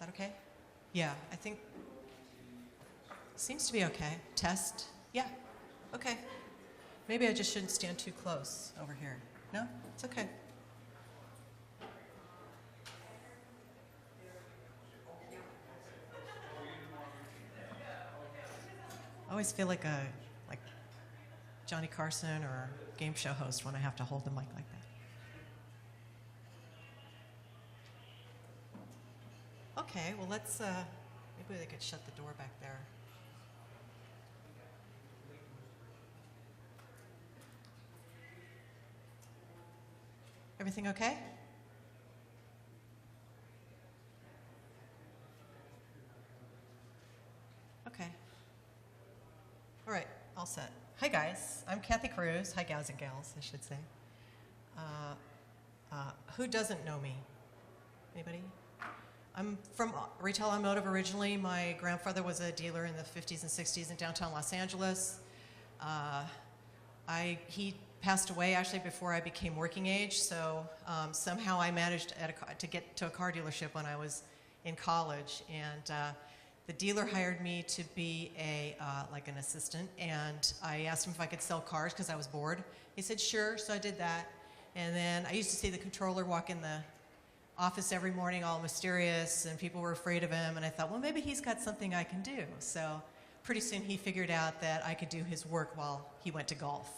that okay? Yeah, I think, seems to be okay. Test, yeah, okay. Maybe I just shouldn't stand too close over here. No, it's okay. I always feel like Johnny Carson or a game show host when I have to hold the mic like that. Okay, well let's, maybe they could shut the door back there. Everything okay? Okay. All right, all set. Hi guys, I'm Kathy Cruz. Hi gals and gals, I should say. Who doesn't know me? Anybody? I'm from retail automotive originally. My grandfather was a dealer in the 50s and 60s in downtown Los Angeles. He passed away actually before I became working age, so somehow I managed to get to a car dealership when I was in college, and the dealer hired me to be like an assistant, and I asked him if I could sell cars because I was bored. He said sure, so I did that, and then I used to see the controller walk in the office every morning all mysterious, and people were afraid of him, and I thought, well, maybe he's got something I can do. So pretty soon he figured out that I could do his work while he went to golf.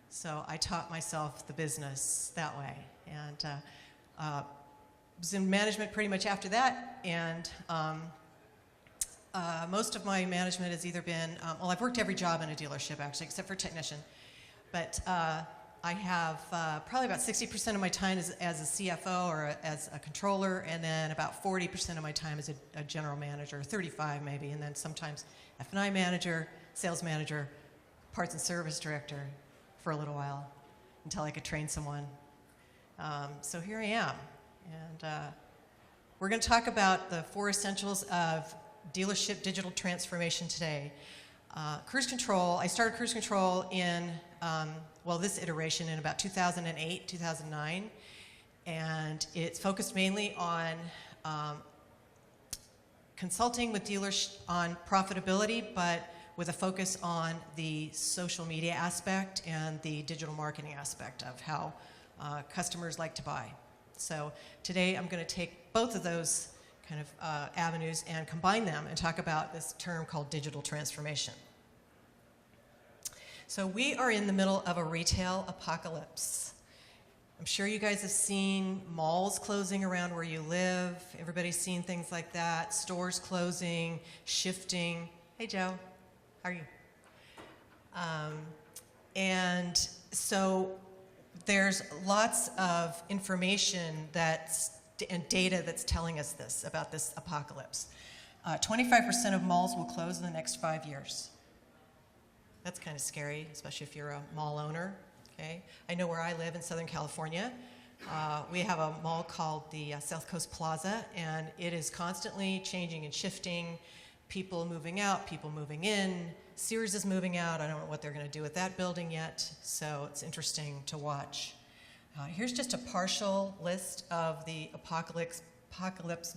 So I taught myself the business that way, and was in management pretty much after that, and most of my management has either been, well, I've worked every job in a dealership actually, except for technician, but I have probably about 60% of my time as a CFO or as a controller, and then about 40% of my time as a general manager, 35 maybe, and then sometimes F&I manager, sales manager, parts and service director for a little while until I could train someone. So here I am, and we're going to talk about the 4 essentials of dealership digital transformation today. Cruise control, I started cruise control in, well, this iteration in about 2008, 2009, and it's focused mainly on consulting with dealers on profitability, but with a focus on the social media aspect and the digital marketing aspect of how customers like to buy. So today I'm going to take both of those kind of avenues and combine them and talk about this term called digital transformation. So we are in the middle of a retail apocalypse. I'm sure you guys have seen malls closing around where you live. Everybody's seen things like that, stores closing, shifting. Hey Joe, how are you? And so there's lots of information and data that's telling us this, about this apocalypse. 25% of malls will close in the next 5 years. That's kind of scary, especially if you're a mall owner, okay? I know where I live in Southern California. We have a mall called the South Coast Plaza, and it is constantly changing and shifting. People moving out, people moving in. Sears is moving out. I don't know what they're going to do with that building yet, so it's interesting to watch. Here's just a partial list of the apocalypse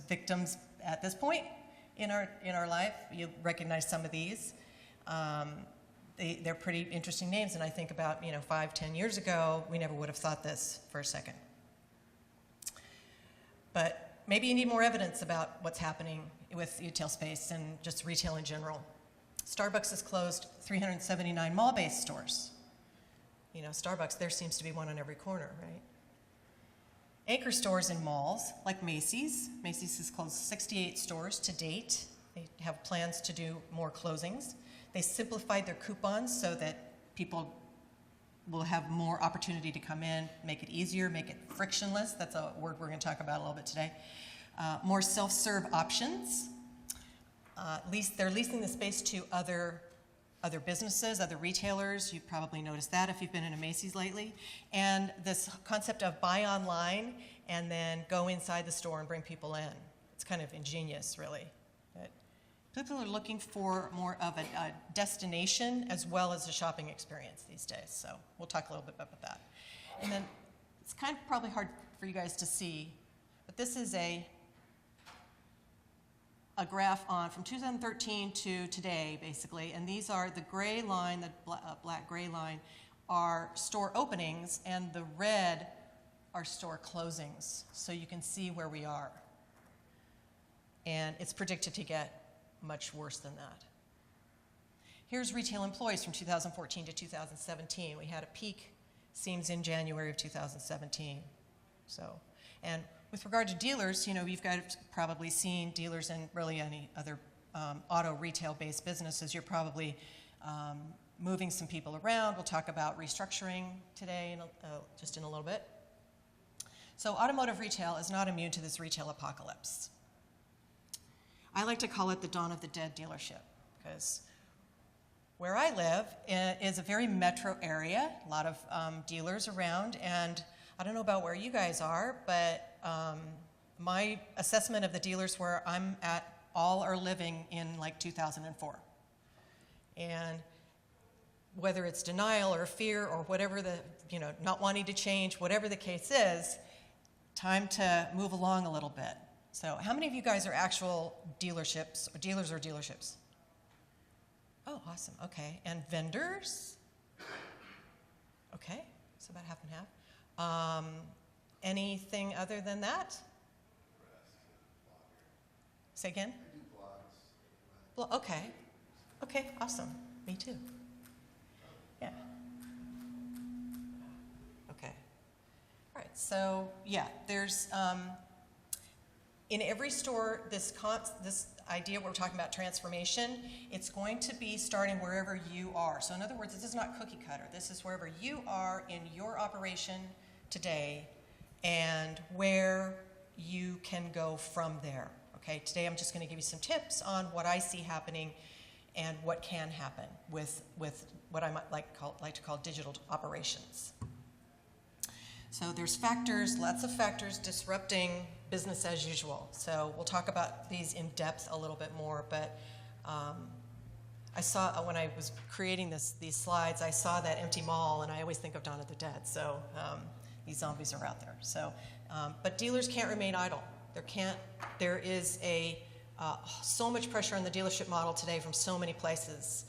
victims at this point in our life. You recognize some of these. They're pretty interesting names, and I think about 5-10 years ago, we never would have thought this for a second. But maybe you need more evidence about what's happening with retail space and just retail in general. Starbucks has closed 379 mall-based stores. Starbucks, there seems to be one on every corner, right? Anchor stores in malls, like Macy's. Macy's has closed 68 stores to date. They have plans to do more closings. They simplified their coupons so that people will have more opportunity to come in, make it easier, make it frictionless. That's a word we're going to talk about a little bit today. More self-serve options. They're leasing the space to other businesses, other retailers. You've probably noticed that if you've been in a Macy's lately. And this concept of buy online and then go inside the store and bring people in. It's kind of ingenious, really. People are looking for more of a destination as well as a shopping experience these days. So we'll talk a little bit about that. And then it's kind of probably hard for you guys to see, but this is a a graph on from 2013 to today, basically, and these are the gray line, the black gray line, are store openings, and the red are store closings, so you can see where we are. And it's predicted to get much worse than that. Here's retail employees from 2014 to 2017. We had a peak, seems, in January of 2017. So, and with regard to dealers, you know, you've guys probably seen dealers in really any other auto retail-based businesses. You're probably moving some people around. We'll talk about restructuring today, just in a little bit. So automotive retail is not immune to this retail apocalypse. I like to call it the dawn of the dead dealership, because where I live is a very metro area, a lot of dealers around, and I don't know about where you guys are, but my assessment of the dealers where I'm at all are living in like 2004. And whether it's denial or fear or whatever the, you know, not wanting to change, whatever the case is, time to move along a little bit. So how many of you guys are actual dealerships, or dealers or dealerships? Oh, awesome, okay. And vendors? Okay, so about half and half. Anything other than that? Say again? Well, okay. Okay, awesome. Me too. Yeah. Okay. All right, so yeah, there's, in every store, this idea we're talking about transformation, it's going to be starting wherever you are. So in other words, this is not cookie cutter. This is wherever you are in your operation today and where you can go from there. Okay, today I'm just going to give you some tips on what I see happening and what can happen with what I might like to call digital operations. So there's factors, lots of factors disrupting business as usual. So we'll talk about these in depth a little bit more, but I saw, when I was creating these slides, I saw that empty mall, and I always think of Dawn of the Dead, so these zombies are out there. So, but dealers can't remain idle. There is so much pressure on the dealership model today from so many places,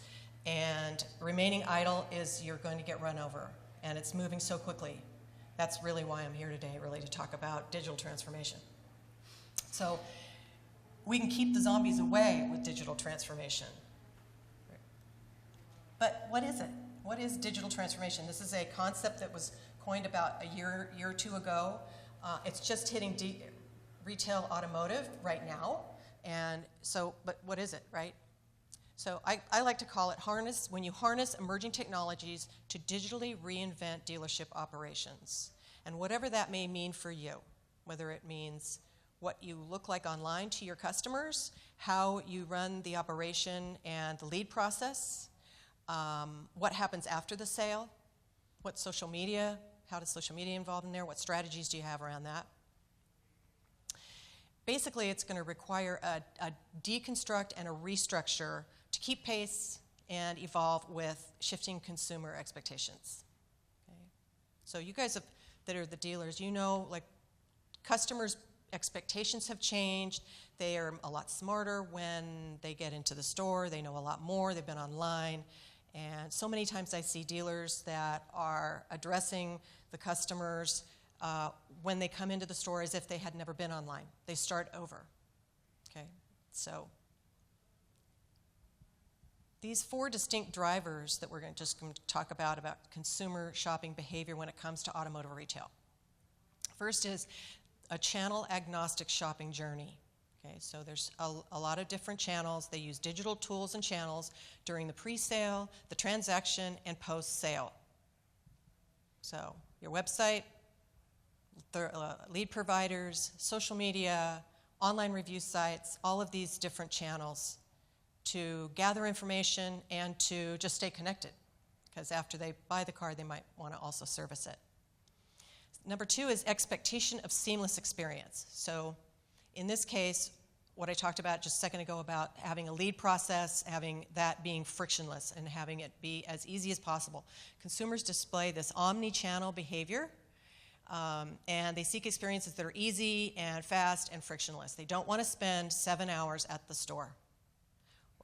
and remaining idle is you're going to get run over, and it's moving so quickly. That's really why I'm here today, really to talk about digital transformation. So we can keep the zombies away with digital transformation. But what is it? What is digital transformation? This is a concept that was coined about a year or two ago. It's just hitting retail automotive right now. And so, but what is it, right? So I like to call it when you harness emerging technologies to digitally reinvent dealership operations. And whatever that may mean for you, whether it means what you look like online to your customers, how you run the operation and the lead process, what happens after the sale, what social media, how does social media involve in there, what strategies do you have around that? Basically, it's going to require a deconstruct and a restructure to keep pace and evolve with shifting consumer expectations. Okay? So you guys that are the dealers, you know, like, customers' expectations have changed. They are a lot smarter when they get into the store. They know a lot more. They've been online. And so many times I see dealers that are addressing the customers when they come into the store as if they had never been online. They start over. Okay, so these four distinct drivers that we're going to talk about consumer shopping behavior when it comes to automotive retail. First is a channel agnostic shopping journey. Okay, so there's a lot of different channels. They use digital tools and channels during the pre-sale, the transaction, and post-sale. So your website, lead providers, social media, online review sites, all of these different channels to gather information and to just stay connected, because after they buy the car, they might want to also service it. Number two is expectation of seamless experience. So in this case, what I talked about just a second ago about having a lead process, having that being frictionless and having it be as easy as possible. Consumers display this omni-channel behavior And they seek experiences that are easy and fast and frictionless. They don't want to spend 7 hours at the store.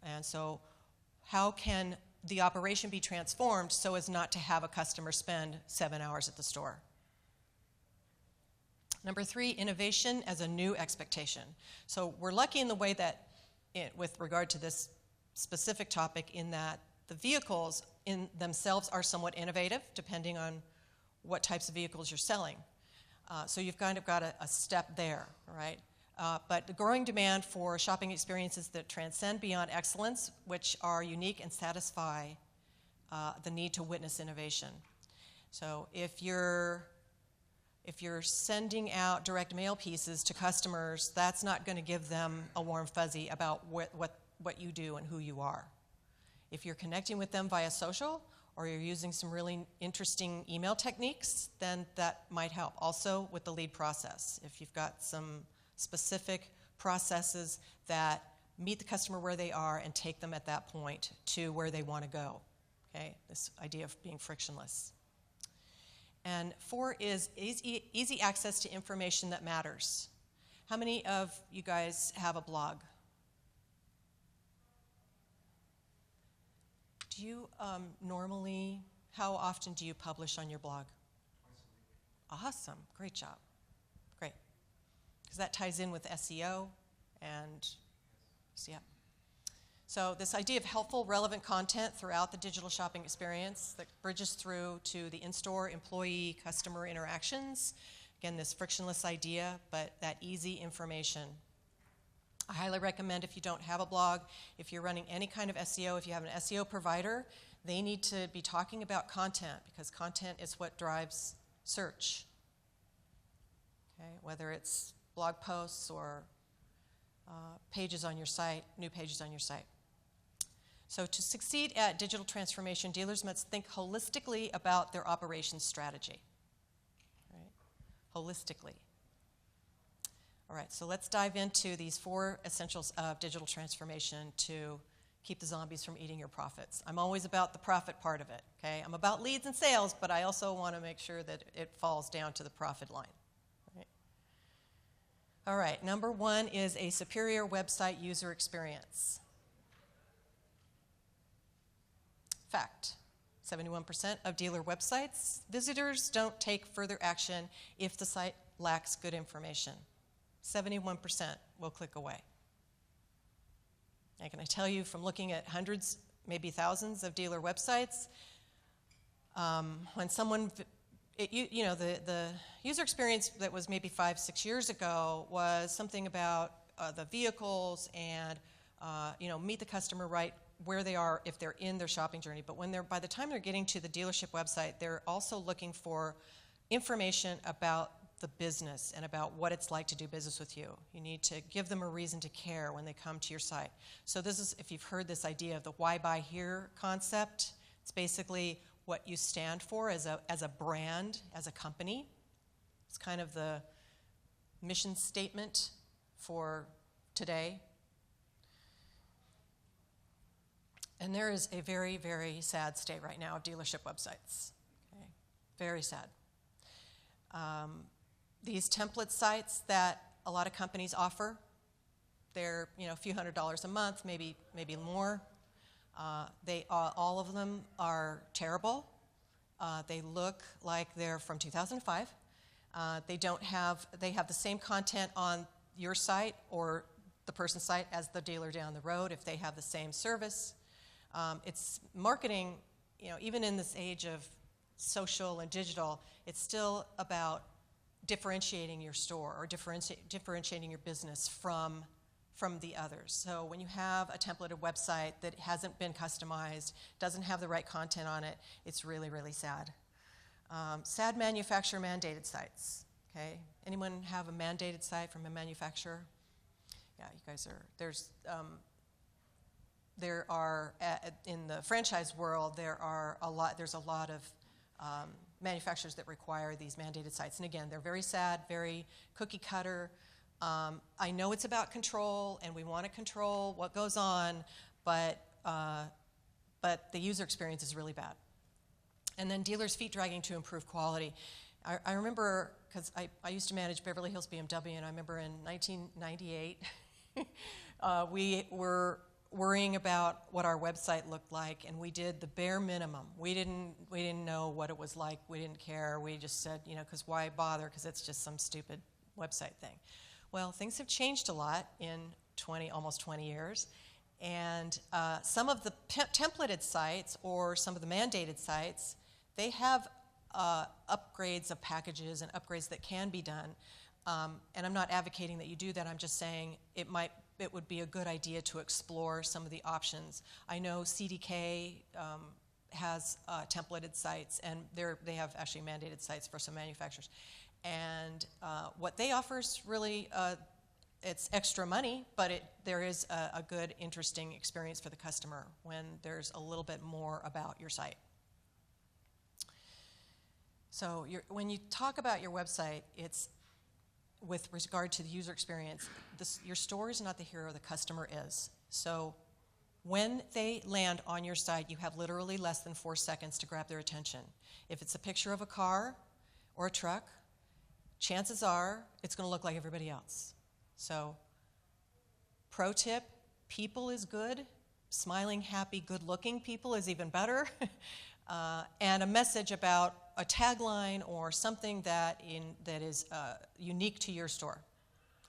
And so how can the operation be transformed so as not to have a customer spend 7 hours at the store? Number 3, innovation as a new expectation. So we're lucky in the way that, with regard to this specific topic, in that the vehicles in themselves are somewhat innovative, depending on what types of vehicles you're selling. So you've kind of got a step there, right? But the growing demand for shopping experiences that transcend beyond excellence, which are unique and satisfy the need to witness innovation. So if you're sending out direct mail pieces to customers, that's not going to give them a warm fuzzy about what you do and who you are. If you're connecting with them via social, or you're using some really interesting email techniques, then that might help. Also with the lead process, if you've got some specific processes that meet the customer where they are and take them at that point to where they want to go. Okay, this idea of being frictionless. And 4 is easy access to information that matters. How many of you guys have a blog? Do you normally, how often do you publish on your blog? Twice a week. Awesome, great job, great. Because that ties in with SEO and, yeah. So this idea of helpful, relevant content throughout the digital shopping experience that bridges through to the in-store employee customer interactions. Again, this frictionless idea, but that easy information. I highly recommend, if you don't have a blog, if you're running any kind of SEO, if you have an SEO provider, they need to be talking about content, because content is what drives search. Okay, whether it's blog posts or pages on your site, new pages on your site. So to succeed at digital transformation, dealers must think holistically about their operations strategy. Right? Holistically. All right, so let's dive into these 4 essentials of digital transformation to keep the zombies from eating your profits. I'm always about the profit part of it, okay? I'm about leads and sales, but I also want to make sure that it falls down to the profit line. Right? All right, number 1 is a superior website user experience. Fact, 71% of dealer websites, visitors don't take further action if the site lacks good information. 71% will click away. And can I tell you, from looking at hundreds, maybe thousands of dealer websites, when someone, the user experience that was maybe 5-6 years ago was something about the vehicles and meet the customer right where they are if they're in their shopping journey. But by the time they're getting to the dealership website, they're also looking for information about the business and about what it's like to do business with you. You need to give them a reason to care when they come to your site. So this is, if you've heard this idea of the why buy here concept, it's basically what you stand for as a brand, as a company. It's kind of the mission statement for today. And there is a very, very sad state right now of dealership websites. Okay? Very sad. These template sites that a lot of companies offer, they're a few $100s a month, maybe more. All of them are terrible. They look like they're from 2005. They have the same content on your site or the person's site as the dealer down the road if they have the same service. It's marketing, even in this age of social and digital, it's still about differentiating your store or differentiating your business from the others. So when you have a templated website that hasn't been customized, doesn't have the right content on it, it's really, really sad. Sad manufacturer mandated sites. Okay, anyone have a mandated site from a manufacturer? Yeah, you guys are. There are in the franchise world there's a lot of manufacturers that require these mandated sites, and again, they're very sad, very cookie cutter. I know it's about control, and we want to control what goes on, but the user experience is really bad. And then dealers' feet dragging to improve quality. I remember, because I used to manage Beverly Hills BMW, and I remember in 1998, we were worrying about what our website looked like, and we did the bare minimum. We didn't know what it was like. We didn't care. We just said, because why bother? Because it's just some stupid website thing. Well, things have changed a lot in almost 20 years, and some of the templated sites or some of the mandated sites, they have upgrades of packages and upgrades that can be done. And I'm not advocating that you do that. I'm just saying it would be a good idea to explore some of the options. I know CDK has templated sites, and they have actually mandated sites for some manufacturers. And what they offer is really, it's extra money, but there is a good, interesting experience for the customer when there's a little bit more about your site. So when you talk about your website, it's with regard to the user experience, your store is not the hero, the customer is. So when they land on your site, you have literally less than 4 seconds to grab their attention. If it's a picture of a car or a truck, chances are it's going to look like everybody else. So pro tip, people is good. Smiling, happy, good-looking people is even better. And a message about a tagline or something that is unique to your store.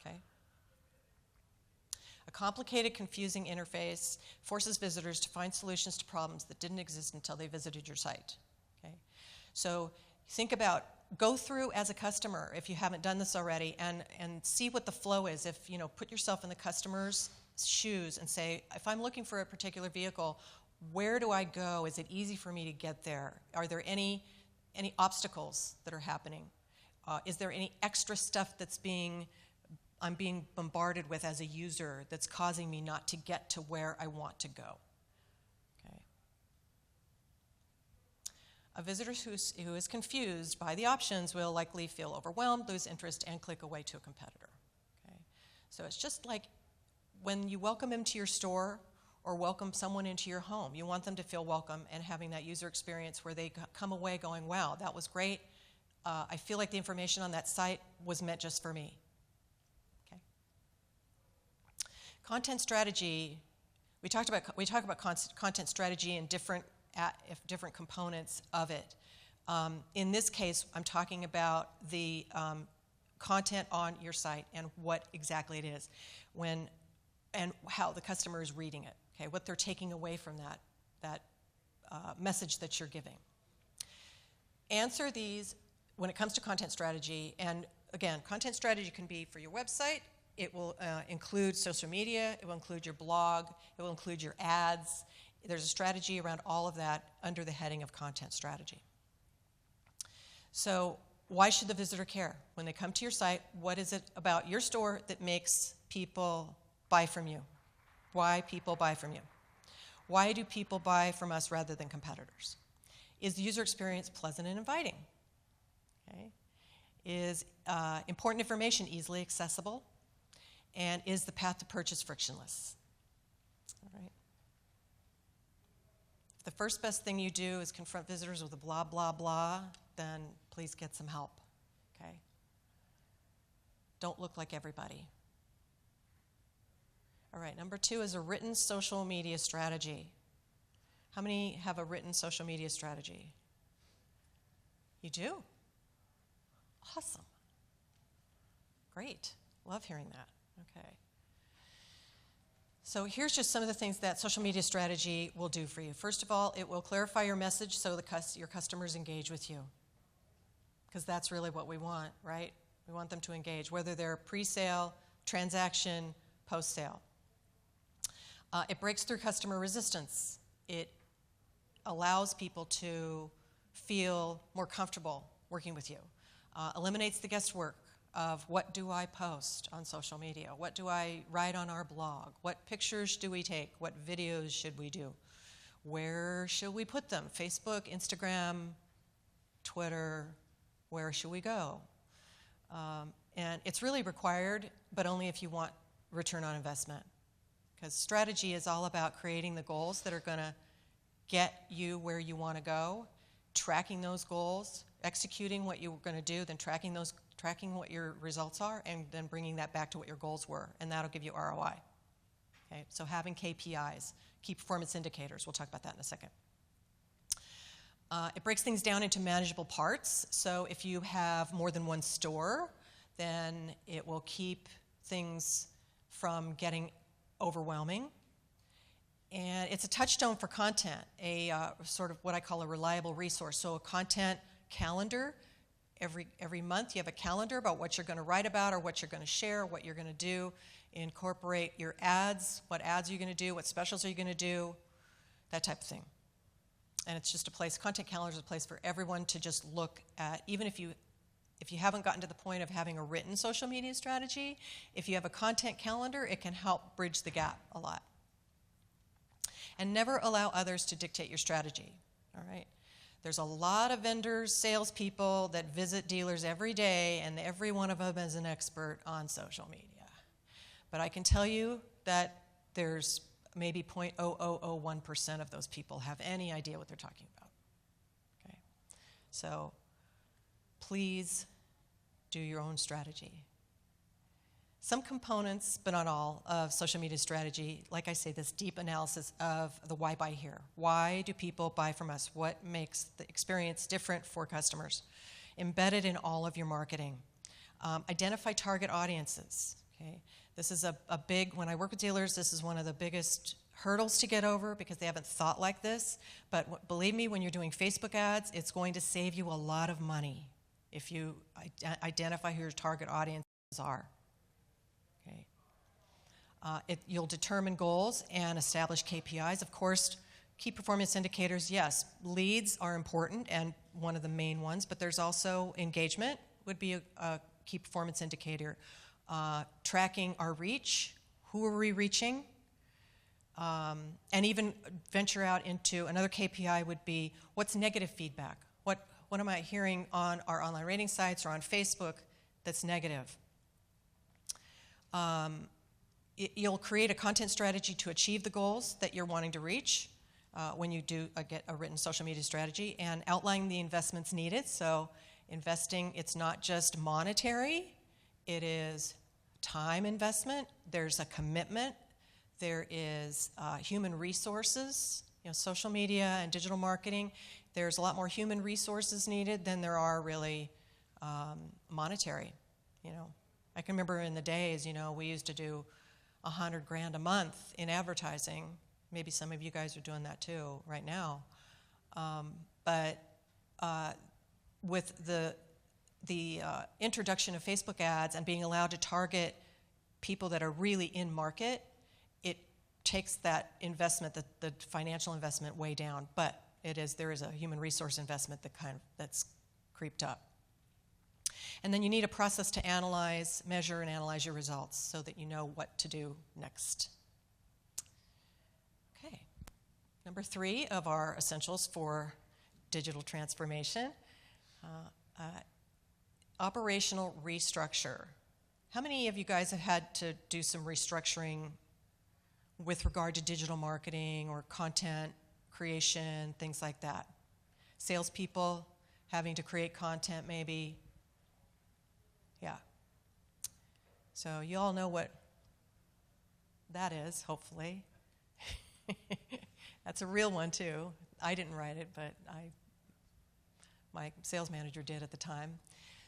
Okay? A complicated, confusing interface forces visitors to find solutions to problems that didn't exist until they visited your site. Okay? So think about, go through as a customer, if you haven't done this already, and see what the flow is. If put yourself in the customer's shoes and say, if I'm looking for a particular vehicle, where do I go? Is it easy for me to get there? Are there any obstacles that are happening? Is there any extra stuff I'm being bombarded with as a user that's causing me not to get to where I want to go? Okay. A visitor who is confused by the options will likely feel overwhelmed, lose interest, and click away to a competitor. Okay. So it's just like when you welcome them to your store or welcome someone into your home. You want them to feel welcome and having that user experience where they come away going, wow, that was great. I feel like the information on that site was meant just for me. Okay. Content strategy, we talk about content strategy and different components of it. In this case, I'm talking about the content on your site and what exactly it is and how the customer is reading it. Okay, what they're taking away from that message that you're giving. Answer these when it comes to content strategy. And again, content strategy can be for your website. It will include social media. It will include your blog. It will include your ads. There's a strategy around all of that under the heading of content strategy. So why should the visitor care? When they come to your site, what is it about your store that makes people buy from you? Why people buy from you? Why do people buy from us rather than competitors? Is the user experience pleasant and inviting? Okay. Is important information easily accessible? And is the path to purchase frictionless? All right. If the first best thing you do is confront visitors with a blah, blah, blah, then please get some help. Okay. Don't look like everybody. All right, number 2 is a written social media strategy. How many have a written social media strategy? You do? Awesome. Great. Love hearing that. Okay. So here's just some of the things that social media strategy will do for you. First of all, it will clarify your message so your customers engage with you. Because that's really what we want, right? We want them to engage, whether they're pre-sale, transaction, post-sale. It breaks through customer resistance. It allows people to feel more comfortable working with you. Eliminates the guesswork of what do I post on social media? What do I write on our blog? What pictures do we take? What videos should we do? Where should we put them? Facebook, Instagram, Twitter, where should we go? And it's really required, but only if you want return on investment. Because strategy is all about creating the goals that are going to get you where you want to go, tracking those goals, executing what you were going to do, then tracking what your results are, and then bringing that back to what your goals were, and that'll give you ROI. Okay, so having KPIs, key performance indicators, we'll talk about that in a second. It breaks things down into manageable parts. So if you have more than one store, then it will keep things from getting overwhelming. And it's a touchstone for content, a sort of what I call a reliable resource. So a content calendar. Every month you have a calendar about what you're going to write about or what you're going to share, what you're going to do. Incorporate your ads, what ads are you going to do, what specials are you going to do, that type of thing. And it's just a place, content calendar is a place for everyone to just look at, even if you haven't gotten to the point of having a written social media strategy, if you have a content calendar, it can help bridge the gap a lot. And never allow others to dictate your strategy, all right? There's a lot of vendors, salespeople that visit dealers every day, and every one of them is an expert on social media. But I can tell you that there's maybe 0.0001% of those people have any idea what they're talking about. Okay? So please do your own strategy. Some components, but not all, of social media strategy, like I say, this deep analysis of the why buy here. Why do people buy from us? What makes the experience different for customers? Embedded in all of your marketing. Identify target audiences. Okay? This is a big, when I work with dealers, this is one of the biggest hurdles to get over because they haven't thought like this. But believe me, when you're doing Facebook ads, it's going to save you a lot of money if you identify who your target audiences are. Okay. You'll determine goals and establish KPIs. Of course, key performance indicators, yes, leads are important and one of the main ones, but there's also engagement would be a key performance indicator. Tracking our reach, who are we reaching, and even venture out into another KPI would be what's negative feedback? What am I hearing on our online rating sites or on Facebook that's negative? You'll create a content strategy to achieve the goals that you're wanting to reach when you do get a written social media strategy, and outline the investments needed. So investing, it's not just monetary, it is time investment, there's a commitment, there is human resources, social media and digital marketing. There's a lot more human resources needed than there are really monetary. I can remember in the days, we used to do $100,000 a month in advertising. Maybe some of you guys are doing that too right now. But with the introduction of Facebook ads and being allowed to target people that are really in market, it takes that investment, the financial investment, way down. But there is a human resource investment that's creeped up. And then you need a process to analyze, measure, and analyze your results so that you know what to do next. Okay. Number 3 of our essentials for digital transformation. Operational restructure. How many of you guys have had to do some restructuring with regard to digital marketing or content creation, things like that? Salespeople having to create content maybe. Yeah. So you all know what that is, hopefully. That's a real one too. I didn't write it, but my sales manager did at the time.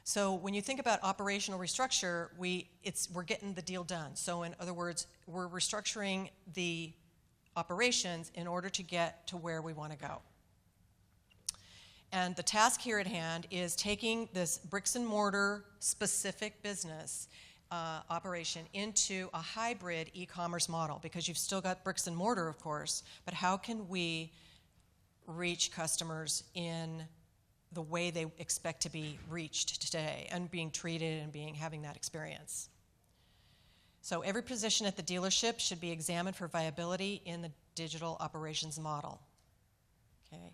So when you think about operational restructure, we're getting the deal done. So in other words, we're restructuring the operations in order to get to where we want to go. And the task here at hand is taking this bricks and mortar specific business operation into a hybrid e-commerce model, because you've still got bricks and mortar, of course, but how can we reach customers in the way they expect to be reached today and being treated and having that experience? So every position at the dealership should be examined for viability in the digital operations model, okay?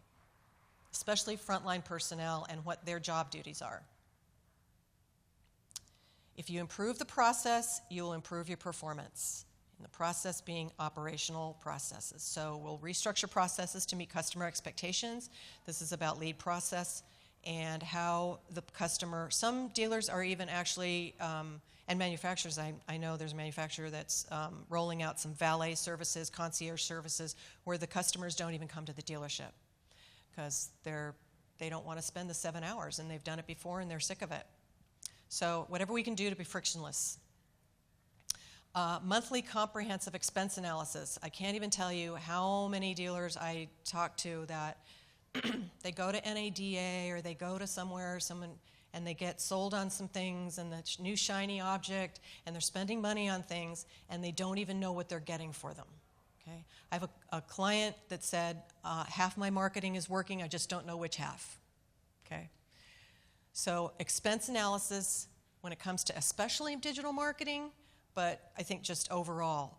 Especially frontline personnel and what their job duties are. If you improve the process, you will improve your performance. And the process being operational processes. So we'll restructure processes to meet customer expectations. This is about lead process and how the customer, some dealers are even actually, and manufacturers, I know there's a manufacturer that's rolling out some valet services, concierge services, where the customers don't even come to the dealership because they don't want to spend the 7 hours, and they've done it before and they're sick of it. So whatever we can do to be frictionless. Monthly comprehensive expense analysis. I can't even tell you how many dealers I talk to that they go to NADA or they go to somewhere, and they get sold on some things and the new shiny object, and they're spending money on things, and they don't even know what they're getting for them. Okay? I have a client that said, half my marketing is working, I just don't know which half. Okay? So expense analysis when it comes to especially digital marketing, but I think just overall,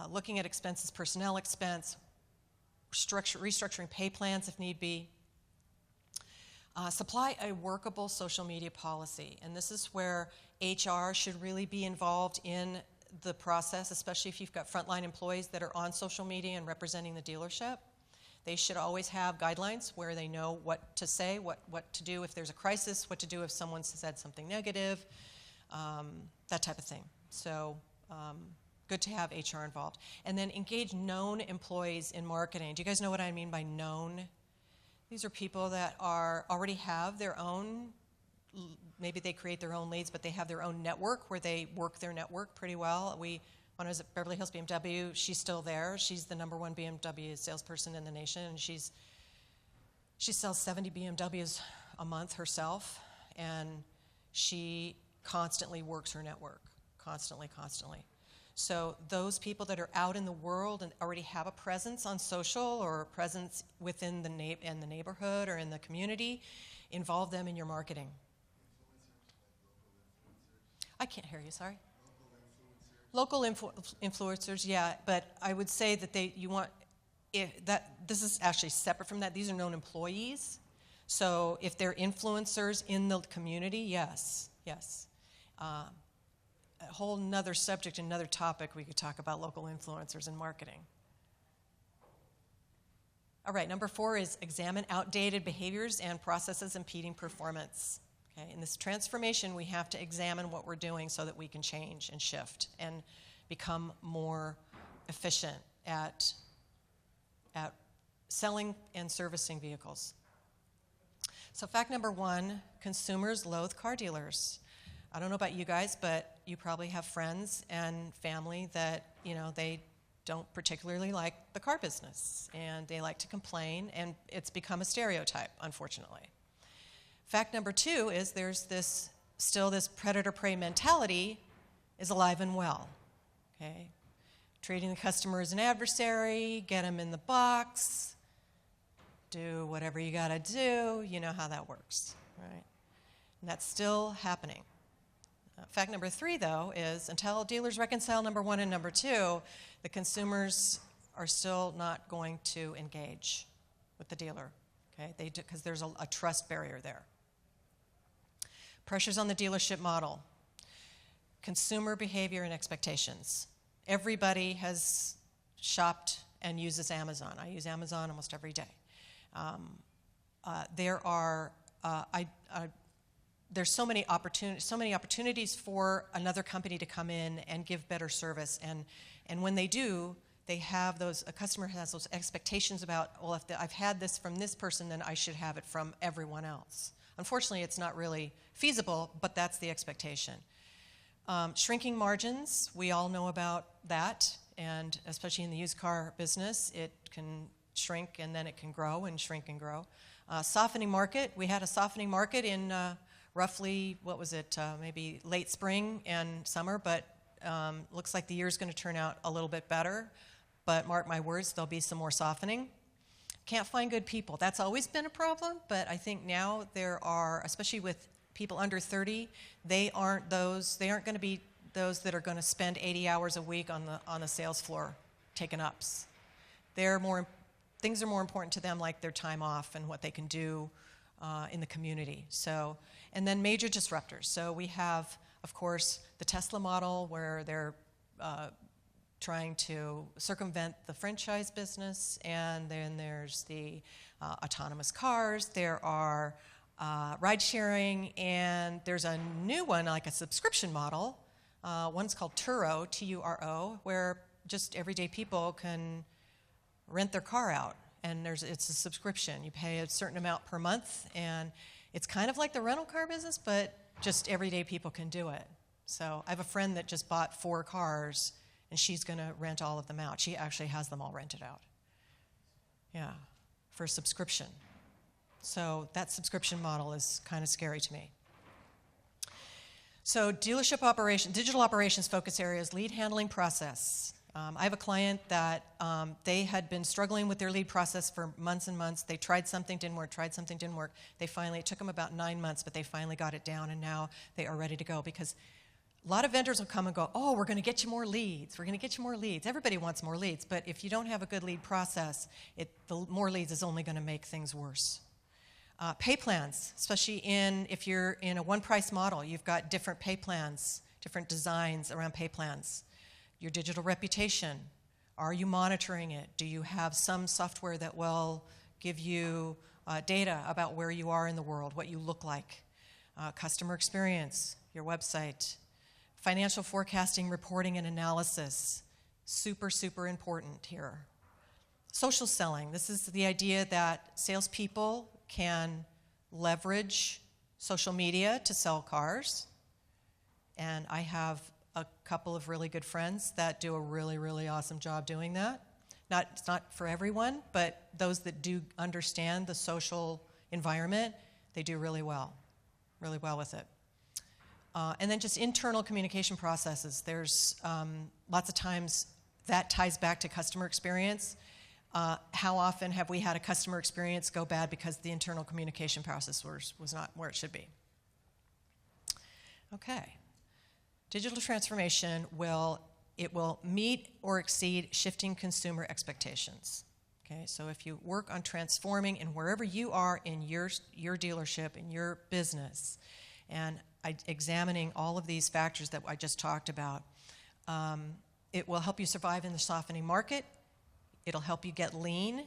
looking at expenses, personnel expense, restructuring pay plans if need be. Supply a workable social media policy, and this is where HR should really be involved in the process, especially if you've got frontline employees that are on social media and representing the dealership. They should always have guidelines where they know what to say, what to do if there's a crisis, what to do if someone said something negative, that type of thing. So good to have HR involved. And then engage known employees in marketing. Do you guys know what I mean by known? These are people that already have their own, maybe they create their own leads, but they have their own network where they work their network pretty well. When I was at Beverly Hills BMW, she's still there. She's the #1 BMW salesperson in the nation, and she sells 70 BMWs a month herself, and she constantly works her network, constantly. So those people that are out in the world and already have a presence on social or a presence within the neighborhood or in the community, involve them in your marketing. I can't hear you, sorry. Local influencers, yeah, but I would say that this is actually separate from that. These are known employees. So if they're influencers in the community, yes. A whole nother subject, another topic we could talk about local influencers in marketing. All right, number 4 is examine outdated behaviors and processes impeding performance. Okay, in this transformation, we have to examine what we're doing so that we can change and shift and become more efficient at selling and servicing vehicles. So fact number 1, consumers loathe car dealers. I don't know about you guys, but you probably have friends and family that, they don't particularly like the car business, and they like to complain, and it's become a stereotype, unfortunately. Fact number 2 is there's this predator-prey mentality is alive and well, okay? Treating the customer as an adversary, get them in the box, do whatever you gotta do, you know how that works, right? And that's still happening. Fact number 3, though, is until dealers reconcile number 1 and number 2, the consumers are still not going to engage with the dealer, okay? Because there's a trust barrier there. Pressures on the dealership model. Consumer behavior and expectations. Everybody has shopped and uses Amazon. I use Amazon almost every day. There's so many opportunities for another company to come in and give better service, and when they do, a customer has those expectations about, well, if I've had this from this person, then I should have it from everyone else. Unfortunately, it's not really feasible, but that's the expectation. Shrinking margins, we all know about that, and especially in the used car business, it can shrink and then it can grow and shrink and grow. Softening market, we had a softening market in roughly, maybe late spring and summer, but looks like the year's going to turn out a little bit better. But mark my words, there'll be some more softening. Can't find good people. That's always been a problem, but I think now there are, especially with people under 30, they aren't going to be those that are going to spend 80 hours a week on the sales floor taking ups. Things are more important to them, like their time off and what they can do in the community. So, and then major disruptors. So we have, of course, the Tesla model where they're trying to circumvent the franchise business, and then there's the autonomous cars. There are ride sharing, and there's a new one, like a subscription model. One's called Turo, Turo, where just everyday people can rent their car out, and it's a subscription. You pay a certain amount per month, and it's kind of like the rental car business, but just everyday people can do it. So I have a friend that just bought 4 cars, and she's going to rent all of them out. She actually has them all rented out. Yeah, for a subscription. So that subscription model is kind of scary to me. So dealership digital operations focus areas, lead handling process. I have a client that they had been struggling with their lead process for months and months. They tried something, didn't work, tried something, didn't work. It took them about 9 months, but they finally got it down, and now they are ready to go, because a lot of vendors will come and go, oh, we're going to get you more leads. We're going to get you more leads. Everybody wants more leads, but if you don't have a good lead process, the more leads is only going to make things worse. Pay plans, especially if you're in a one-price model, you've got different pay plans, different designs around pay plans. Your digital reputation, are you monitoring it? Do you have some software that will give you data about where you are in the world, what you look like? Customer experience, your website. Financial forecasting, reporting, and analysis, super, super important here. Social selling, this is the idea that salespeople can leverage social media to sell cars. And I have a couple of really good friends that do a really, really awesome job doing that. It's not for everyone, but those that do understand the social environment, they do really well with it. And then just internal communication processes. There's lots of times that ties back to customer experience. How often have we had a customer experience go bad because the internal communication process was not where it should be? Okay. Digital transformation will meet or exceed shifting consumer expectations. Okay, so if you work on transforming in wherever you are in your dealership, in your business, and examining all of these factors that I just talked about, it will help you survive in the softening market. It'll help you get lean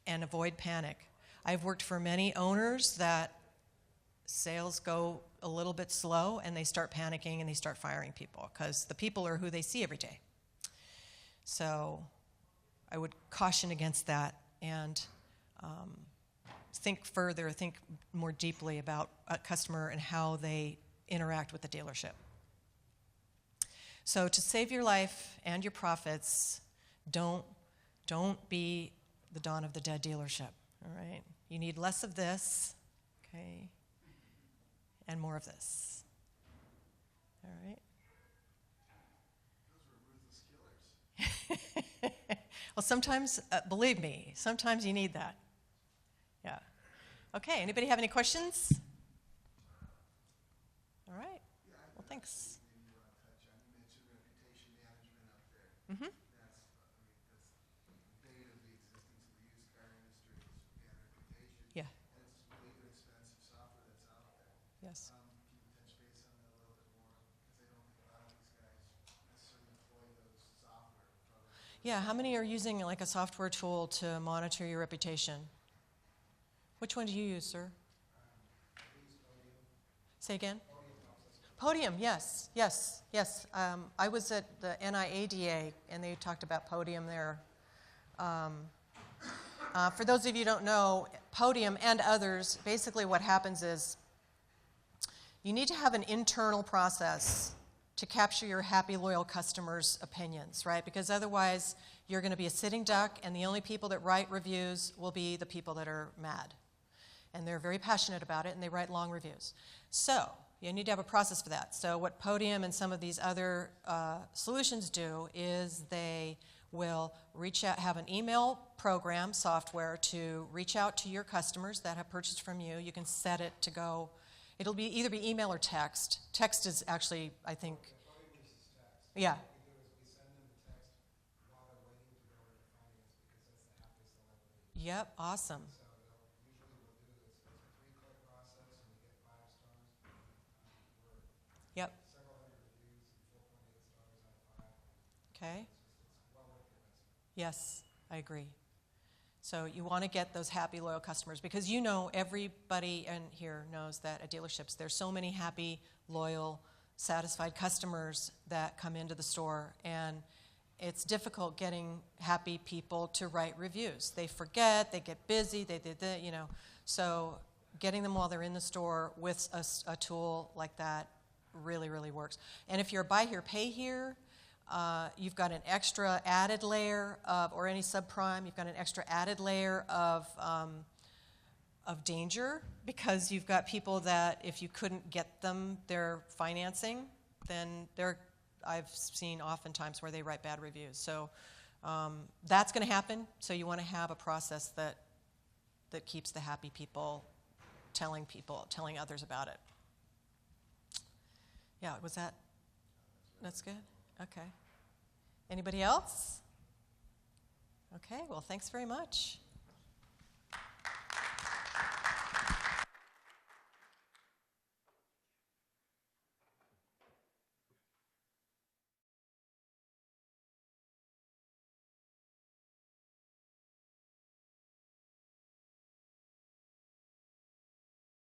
and avoid panic. I've worked for many owners that sales go a little bit slow and they start panicking and they start firing people because the people are who they see every day. So I would caution against that and think more deeply about a customer and how they interact with the dealership. So to save your life and your profits, don't be the dawn of the dead dealership, all right? You need less of this, okay, and more of this, all right? Those were ruthless killers. Well, sometimes, believe me, sometimes you need that. Yeah. Okay, anybody have any questions? All right. Well, thanks. You mentioned reputation management up there. Mm-hmm. That's the bane of the existence of the used car industry is bad reputation. Yeah. And it's really inexpensive software that's out there. Yes. Can you touch base on that a little bit more? Because I don't think a lot of these guys necessarily employ those software programs. Yeah, how many are using like a software tool to monitor your reputation? Which one do you use, sir? Say again? Podium, yes. I was at the NIADA, and they talked about Podium there. For those of you who don't know, Podium and others, basically what happens is you need to have an internal process to capture your happy, loyal customers' opinions, right? Because otherwise, you're going to be a sitting duck, and the only people that write reviews will be the people that are mad. And they're very passionate about it, and they write long reviews. So you need to have a process for that. So what Podium and some of these other solutions do is they will reach out, have an email program software to reach out to your customers that have purchased from you. You can set it to go. It'll be either be email or text. Text is actually, I think. Podium uses text. Yeah. What we do is we send them the text while they're waiting to go over to finance because that's the happiest they'll ever be. Yep, awesome. So usually we'll do this. It's a 3-click process, and we get 5 stars. We're Yep. several hundred reviews and 4.8 stars out of 5. Okay. It's Yes, I agree. So you want to get those happy, loyal customers because you know everybody in here knows that at dealerships there's so many happy, loyal, satisfied customers that come into the store, and it's difficult getting happy people to write reviews. They forget, they get busy, you know. So getting them while they're in the store with a tool like that really, really works. And if you're a buy here, pay here, you've got an extra added layer of, or any subprime, you've got an extra added layer of danger because you've got people that if you couldn't get them their financing, then I've seen oftentimes where they write bad reviews. So that's going to happen. So you want to have a process that keeps the happy people telling others about it. Yeah, was that? That's good? Okay. Anybody else? Okay, well, thanks very much.